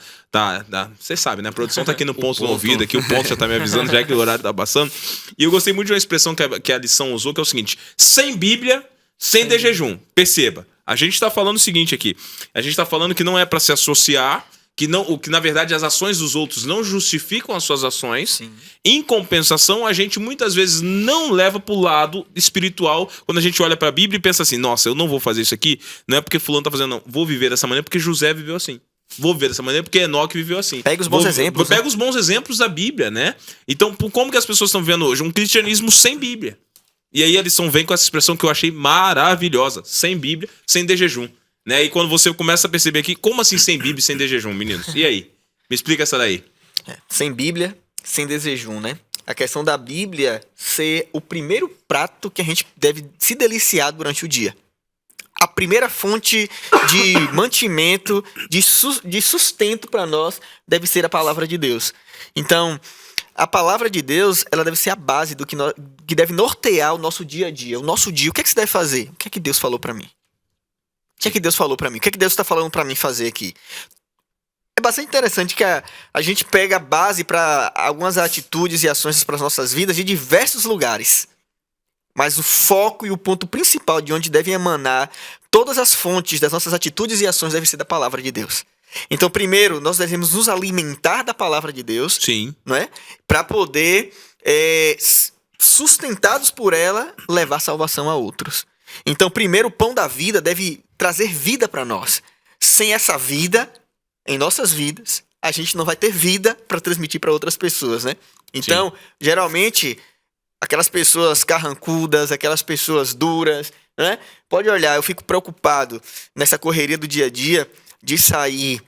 vocês sabem, né? A produção tá aqui no ponto do ouvido, aqui o ponto já tá me avisando, já que o horário tá passando. E eu gostei muito de uma expressão que a lição usou, que é o seguinte: sem Bíblia, sem de jejum. Perceba, a gente tá falando o seguinte aqui, a gente tá falando que não é pra se associar, que na verdade as ações dos outros não justificam as suas ações. Sim. Em compensação, a gente muitas vezes não leva pro lado espiritual quando a gente olha pra Bíblia e pensa assim: nossa, eu não vou fazer isso aqui, não é porque fulano tá fazendo, não. Vou viver dessa maneira porque José viveu assim. Vou viver dessa maneira porque Enoque viveu assim. Pega os bons exemplos, Pega os bons exemplos da Bíblia, né? Então, como que as pessoas estão vivendo hoje? Um cristianismo sem Bíblia. E aí a lição vem com essa expressão que eu achei maravilhosa: sem Bíblia, sem de jejum. Né? E quando você começa a perceber aqui, como assim sem Bíblia e sem de jejum, meninos? E aí? Me explica essa daí. Sem Bíblia, sem desejum, né? A questão da Bíblia ser o primeiro prato que a gente deve se deliciar durante o dia. A primeira fonte de mantimento, de sustento para nós, deve ser a palavra de Deus. Então, a palavra de Deus, ela deve ser a base do que deve nortear o nosso dia a dia. O nosso dia, o que é que você deve fazer? O que é que Deus falou para mim? O que é que Deus falou para mim? O que é que Deus está falando para mim fazer aqui? É bastante interessante que a gente pega a base para algumas atitudes e ações para as nossas vidas de diversos lugares. Mas o foco e o ponto principal de onde devem emanar todas as fontes das nossas atitudes e ações deve ser da palavra de Deus. Então, primeiro, nós devemos nos alimentar da palavra de Deus, Sim. não é? Para poder, sustentados por ela, levar salvação a outros. Então, primeiro, o pão da vida deve trazer vida para nós. Sem essa vida, em nossas vidas, a gente não vai ter vida para transmitir para outras pessoas, né? Então, geralmente, aquelas pessoas carrancudas, aquelas pessoas duras, né? Pode olhar, eu fico preocupado nessa correria do dia a dia de sair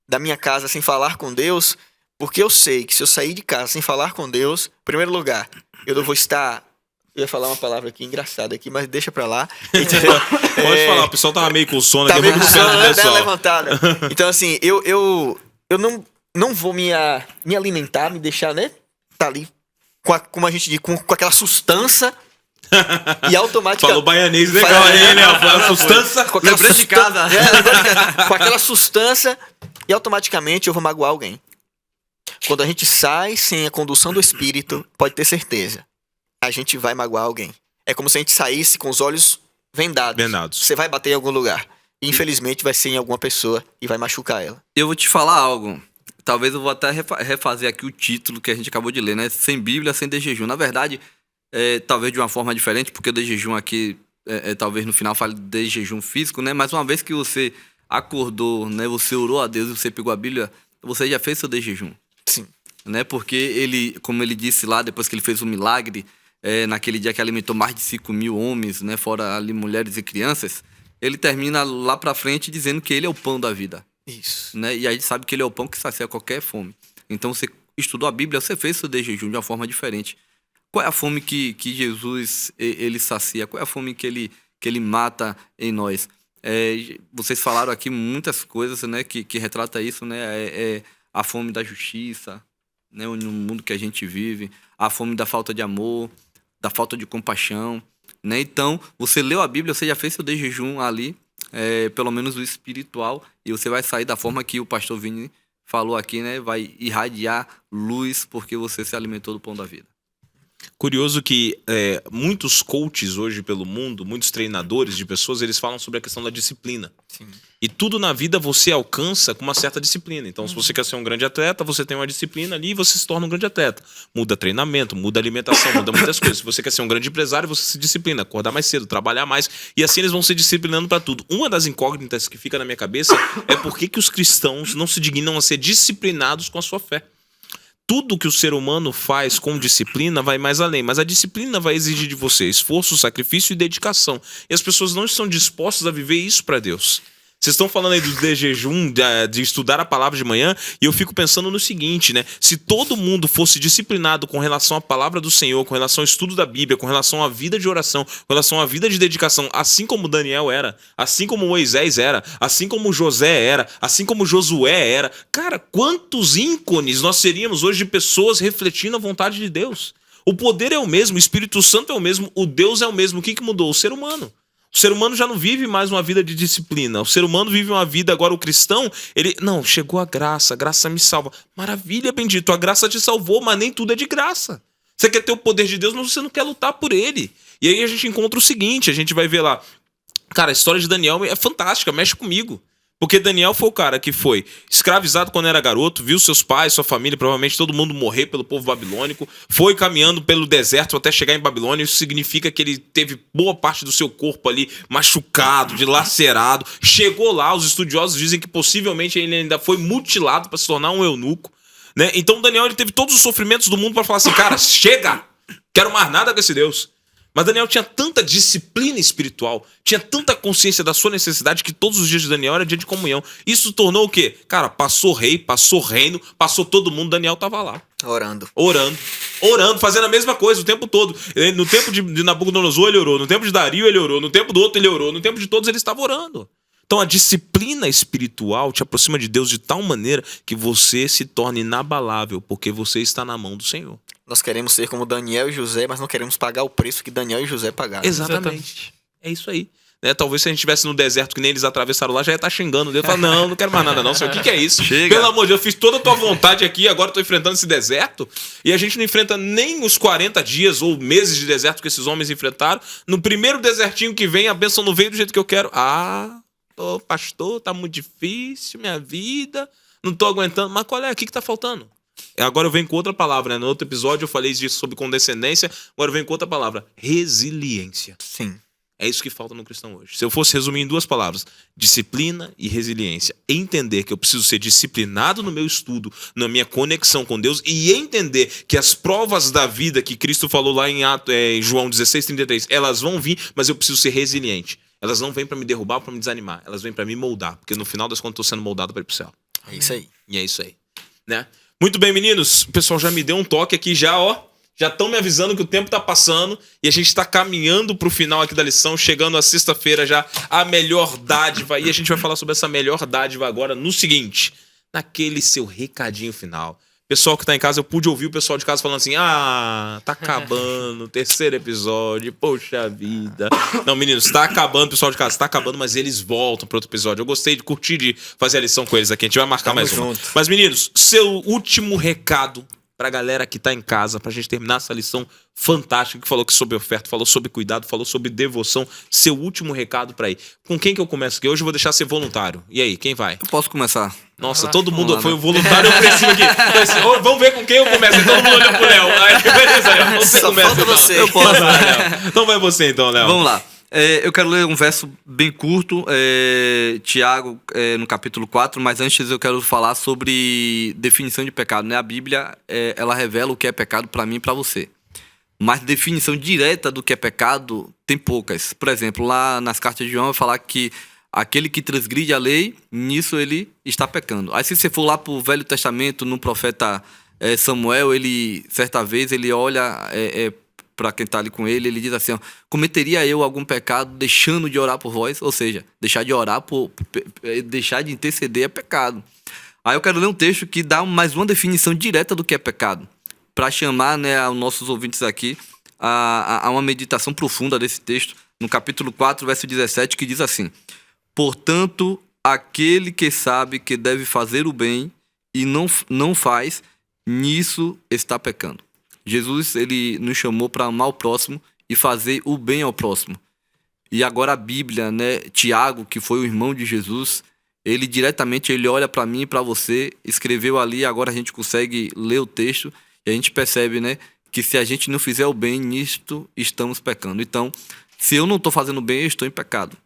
da minha casa sem falar com Deus, porque eu sei que se eu sair de casa sem falar com Deus, em primeiro lugar, eu não vou estar... Eu ia falar uma palavra aqui engraçada aqui, mas deixa pra lá. Pode falar, o pessoal tava meio com sono Tá aqui, meio com vamos sono, descansar, né? Dá uma pessoal. levantada. Então, assim, eu não vou me alimentar, me deixar, né? Tá ali, como a gente diz, com aquela sustância e automaticamente... Falou baianês legal aí, né? A sustância. Com aquela Lembrei de casa. lembrei de casa. Com aquela sustância e automaticamente eu vou magoar alguém. Quando a gente sai sem a condução do Espírito, pode ter certeza, a gente vai magoar alguém. É como se a gente saísse com os olhos vendados. Você vai bater em algum lugar. E, infelizmente, vai ser em alguma pessoa e vai machucar ela. Eu vou te falar algo. Talvez eu vou até refazer aqui o título que a gente acabou de ler, né? Sem Bíblia, sem de jejum. Na verdade, talvez de uma forma diferente, porque o de jejum aqui, talvez no final fale de jejum físico, né? Mas uma vez que você acordou, né? Você orou a Deus e você pegou a Bíblia, você já fez seu de jejum. Sim. Né? Porque ele, como ele disse lá, depois que ele fez o milagre, naquele dia que alimentou mais de 5.000 homens, né? Fora ali mulheres e crianças, ele termina lá pra frente dizendo que ele é o pão da vida. Isso. Né? E a gente sabe que ele é o pão que sacia qualquer fome. Então você estudou a Bíblia, você fez seu dia de jejum de uma forma diferente. Qual é a fome que Jesus ele sacia? Qual é a fome que ele mata em nós? Vocês falaram aqui muitas coisas, né, que retrata isso, né? A fome da justiça, né, no mundo que a gente vive, a fome da falta de amor, da falta de compaixão, né? Então, você leu a Bíblia, você já fez seu dia de jejum ali, pelo menos o espiritual, e você vai sair da forma que o pastor Vini falou aqui, né? Vai irradiar luz porque você se alimentou do pão da vida. Curioso que muitos coaches hoje pelo mundo, muitos treinadores de pessoas, eles falam sobre a questão da disciplina. Sim. E tudo na vida você alcança com uma certa disciplina. Então, se você quer ser um grande atleta, você tem uma disciplina ali e você se torna um grande atleta. Muda treinamento, muda alimentação, muda muitas coisas. Se você quer ser um grande empresário, você se disciplina, acordar mais cedo, trabalhar mais. E assim eles vão se disciplinando para tudo. Uma das incógnitas que fica na minha cabeça é por que os cristãos não se dignam a ser disciplinados com a sua fé. Tudo que o ser humano faz com disciplina vai mais além, mas a disciplina vai exigir de você esforço, sacrifício e dedicação. E as pessoas não estão dispostas a viver isso para Deus. Vocês estão falando aí do jejum, de estudar a palavra de manhã, e eu fico pensando no seguinte, né? Se todo mundo fosse disciplinado com relação à palavra do Senhor, com relação ao estudo da Bíblia, com relação à vida de oração, com relação à vida de dedicação, assim como Daniel era, assim como Moisés era, assim como José era, assim como Josué era, cara, quantos ícones nós seríamos hoje de pessoas refletindo a vontade de Deus? O poder é o mesmo, o Espírito Santo é o mesmo, o Deus é o mesmo. O que mudou? O ser humano. O ser humano já não vive mais uma vida de disciplina. O ser humano vive uma vida, agora o cristão, não, chegou a graça me salva. Maravilha, bendito, a graça te salvou, mas nem tudo é de graça. Você quer ter o poder de Deus, mas você não quer lutar por ele. E aí a gente encontra o seguinte, a gente vai ver lá. Cara, a história de Daniel é fantástica, mexe comigo. Porque Daniel foi o cara que foi escravizado quando era garoto, viu seus pais, sua família, provavelmente todo mundo morrer pelo povo babilônico, foi caminhando pelo deserto até chegar em Babilônia. Isso significa que ele teve boa parte do seu corpo ali machucado, dilacerado. Chegou lá, os estudiosos dizem que possivelmente ele ainda foi mutilado para se tornar um eunuco, né? Então Daniel ele teve todos os sofrimentos do mundo para falar assim, cara, chega, quero mais nada com esse Deus. Mas Daniel tinha tanta disciplina espiritual, tinha tanta consciência da sua necessidade que todos os dias de Daniel era dia de comunhão. Isso tornou o quê? Cara, passou rei, passou reino, passou todo mundo, Daniel estava lá. Orando, fazendo a mesma coisa o tempo todo. No tempo de Nabucodonosor ele orou, no tempo de Dario ele orou, no tempo do outro ele orou, no tempo de todos ele estava orando. Então a disciplina espiritual te aproxima de Deus de tal maneira que você se torna inabalável, porque você está na mão do Senhor. Nós queremos ser como Daniel e José, mas não queremos pagar o preço que Daniel e José pagaram. Exatamente. É isso aí. Né? Talvez se a gente estivesse no deserto que nem eles atravessaram lá, já ia estar xingando. Deus fala, não quero mais nada não, Senhor. O que é isso? Chega. Pelo amor de Deus, eu fiz toda a tua vontade aqui, agora estou enfrentando esse deserto. E a gente não enfrenta nem os 40 dias ou meses de deserto que esses homens enfrentaram. No primeiro desertinho que vem, a bênção não veio do jeito que eu quero. Pastor, tá muito difícil minha vida, não tô aguentando. Mas qual é? O que tá faltando? Agora eu venho com outra palavra, né? No outro episódio eu falei disso sobre condescendência, agora eu venho com outra palavra, resiliência. Sim. É isso que falta no cristão hoje. Se eu fosse resumir em 2 palavras, disciplina e resiliência. Entender que eu preciso ser disciplinado no meu estudo, na minha conexão com Deus, e entender que as provas da vida que Cristo falou lá em João 16:33, elas vão vir, mas eu preciso ser resiliente. Elas não vêm para me derrubar ou para me desanimar. Elas vêm para me moldar. Porque no final das contas eu tô sendo moldado para ir pro céu. É isso aí. E é isso aí. Né? Muito bem, meninos. O pessoal já me deu um toque aqui já, ó. Já estão me avisando que o tempo tá passando. E a gente tá caminhando pro final aqui da lição. Chegando a sexta-feira já. A melhor dádiva. E a gente vai falar sobre essa melhor dádiva agora no seguinte. Naquele seu recadinho final. Pessoal que tá em casa, eu pude ouvir o pessoal de casa falando assim, tá acabando, o 3º episódio, poxa vida. Não, meninos, tá acabando, pessoal de casa, tá acabando, mas eles voltam para outro episódio. Eu gostei de curtir de fazer a lição com eles aqui, a gente vai marcar mais uma. Mas, meninos, seu último recado pra galera que tá em casa, pra gente terminar essa lição fantástica, que falou sobre oferta, falou sobre cuidado, falou sobre devoção. Seu último recado pra ir. Com quem que eu começo aqui? Hoje eu vou deixar ser voluntário. E aí, quem vai? Eu posso começar. Nossa, todo mundo foi voluntário, eu preciso aqui. Vamos ver com quem eu começo. Todo mundo olhou pro Léo. Aí, beleza, Léo. Você Só começa. falta você. Eu posso. Então vai você então, Léo. Vamos lá. Eu quero ler um verso bem curto, Tiago, no capítulo 4, mas antes eu quero falar sobre definição de pecado, né? A Bíblia, ela revela o que é pecado para mim e para você. Mas definição direta do que é pecado tem poucas. Por exemplo, lá nas cartas de João vai falar que aquele que transgride a lei, nisso ele está pecando. Aí se você for lá pro Velho Testamento, no profeta Samuel, ele, certa vez, ele olha para quem está ali com ele, ele diz assim, ó, cometeria eu algum pecado deixando de orar por vós? Ou seja, deixar de orar, deixar de interceder é pecado. Aí eu quero ler um texto que dá mais uma definição direta do que é pecado, para chamar, né, aos nossos ouvintes aqui a uma meditação profunda desse texto, no capítulo 4, verso 17, que diz assim: portanto, aquele que sabe que deve fazer o bem e não faz, nisso está pecando. Jesus, ele nos chamou para amar o próximo e fazer o bem ao próximo. E agora a Bíblia, né, Tiago, que foi o irmão de Jesus, ele diretamente ele olha para mim e para você, escreveu ali, agora a gente consegue ler o texto e a gente percebe, né, que se a gente não fizer o bem, nisto estamos pecando. Então, se eu não estou fazendo bem, eu estou em pecado.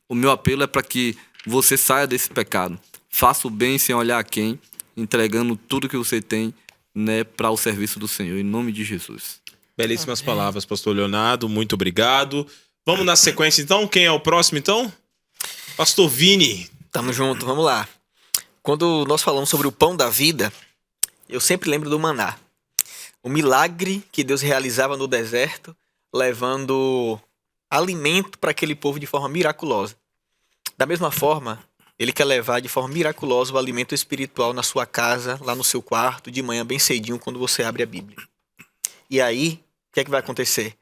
O meu apelo é para que você saia desse pecado. Faça o bem sem olhar a quem, entregando tudo que você tem, né, para o serviço do Senhor, em nome de Jesus. Belíssimas palavras, pastor Leonardo, muito obrigado. Vamos na sequência então, quem é o próximo então? Pastor Vini. Tamo junto, vamos lá. Quando nós falamos sobre o pão da vida, eu sempre lembro do maná. O milagre que Deus realizava no deserto, levando alimento para aquele povo de forma miraculosa. Da mesma forma, Ele quer levar de forma miraculosa o alimento espiritual na sua casa, lá no seu quarto, de manhã bem cedinho, quando você abre a Bíblia. E aí, o que é que vai acontecer?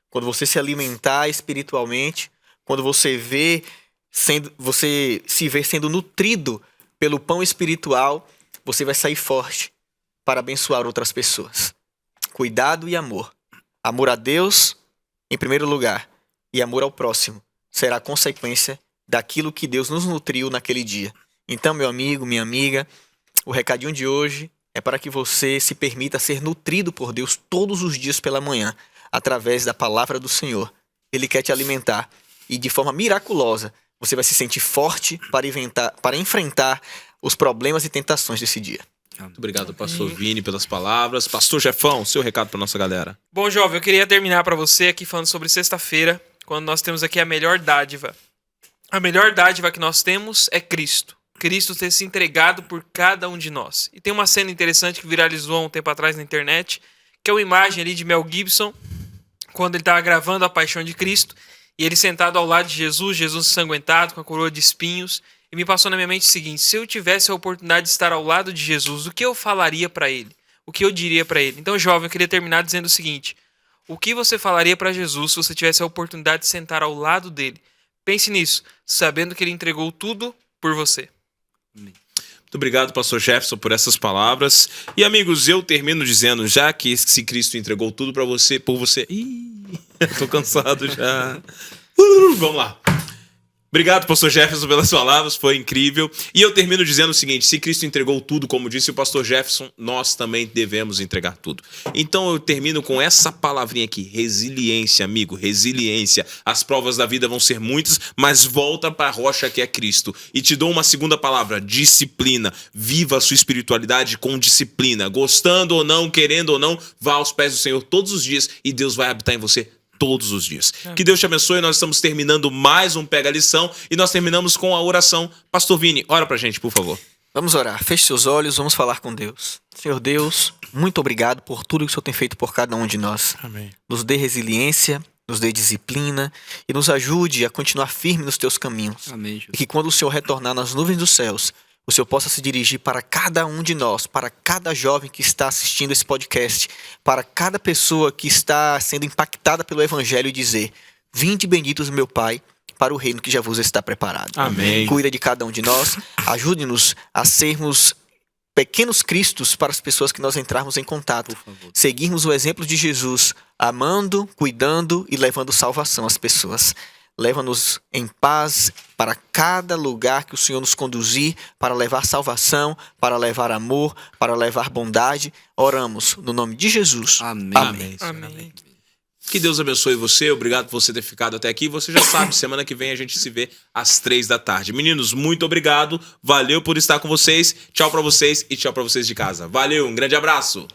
Quando você se alimentar espiritualmente, quando você se vê sendo nutrido pelo pão espiritual, você vai sair forte para abençoar outras pessoas. Cuidado e amor. Amor a Deus, em primeiro lugar, e amor ao próximo será a consequência daquilo que Deus nos nutriu naquele dia. Então, meu amigo, minha amiga, o recadinho de hoje é para que você se permita ser nutrido por Deus todos os dias pela manhã, através da palavra do Senhor. Ele quer te alimentar e de forma miraculosa você vai se sentir forte para enfrentar os problemas e tentações desse dia. Muito obrigado, pastor Vini, pelas palavras. Pastor Jefão, seu recado para nossa galera. Bom, jovem, eu queria terminar para você aqui falando sobre sexta-feira, quando nós temos aqui a melhor dádiva. A melhor dádiva que nós temos é Cristo. Cristo ter se entregado por cada um de nós. E tem uma cena interessante que viralizou há um tempo atrás na internet, que é uma imagem ali de Mel Gibson, quando ele estava gravando A Paixão de Cristo, e ele sentado ao lado de Jesus, Jesus ensanguentado, com a coroa de espinhos, e me passou na minha mente o seguinte: se eu tivesse a oportunidade de estar ao lado de Jesus, o que eu falaria para ele? O que eu diria para ele? Então, jovem, eu queria terminar dizendo o seguinte: o que você falaria para Jesus se você tivesse a oportunidade de sentar ao lado dele? Pense nisso, sabendo que ele entregou tudo por você. Muito obrigado, pastor Jefferson, por essas palavras. E, amigos, eu termino dizendo, já que se Cristo entregou tudo para você, por você... Ih, tô cansado já. Vamos lá. Obrigado, pastor Jefferson, pelas palavras, foi incrível. E eu termino dizendo o seguinte: se Cristo entregou tudo, como disse o pastor Jefferson, nós também devemos entregar tudo. Então eu termino com essa palavrinha aqui: resiliência, amigo, resiliência. As provas da vida vão ser muitas, mas volta para a rocha que é Cristo. E te dou uma segunda palavra: disciplina. Viva a sua espiritualidade com disciplina. Gostando ou não, querendo ou não, vá aos pés do Senhor todos os dias e Deus vai habitar em você todos os dias. Que Deus te abençoe. Nós estamos terminando mais um Pega a Lição e nós terminamos com a oração. Pastor Vini, ora pra gente, por favor. Vamos orar. Feche seus olhos, vamos falar com Deus. Senhor Deus, muito obrigado por tudo que o Senhor tem feito por cada um de nós. Amém. Nos dê resiliência, nos dê disciplina e nos ajude a continuar firme nos teus caminhos. Amém, Jesus. E que quando o Senhor retornar nas nuvens dos céus, o Senhor possa se dirigir para cada um de nós, para cada jovem que está assistindo esse podcast, para cada pessoa que está sendo impactada pelo Evangelho e dizer: vinde benditos, meu Pai, para o reino que já vos está preparado. Amém. Cuida de cada um de nós, ajude-nos a sermos pequenos cristos para as pessoas que nós entrarmos em contato. Seguirmos o exemplo de Jesus, amando, cuidando e levando salvação às pessoas. Leva-nos em paz para cada lugar que o Senhor nos conduzir, para levar salvação, para levar amor, para levar bondade. Oramos no nome de Jesus. Amém. Amém. Amém. Que Deus abençoe você. Obrigado por você ter ficado até aqui. Você já sabe, semana que vem a gente se vê às 3h. Meninos, muito obrigado. Valeu por estar com vocês. Tchau pra vocês e tchau pra vocês de casa. Valeu, um grande abraço.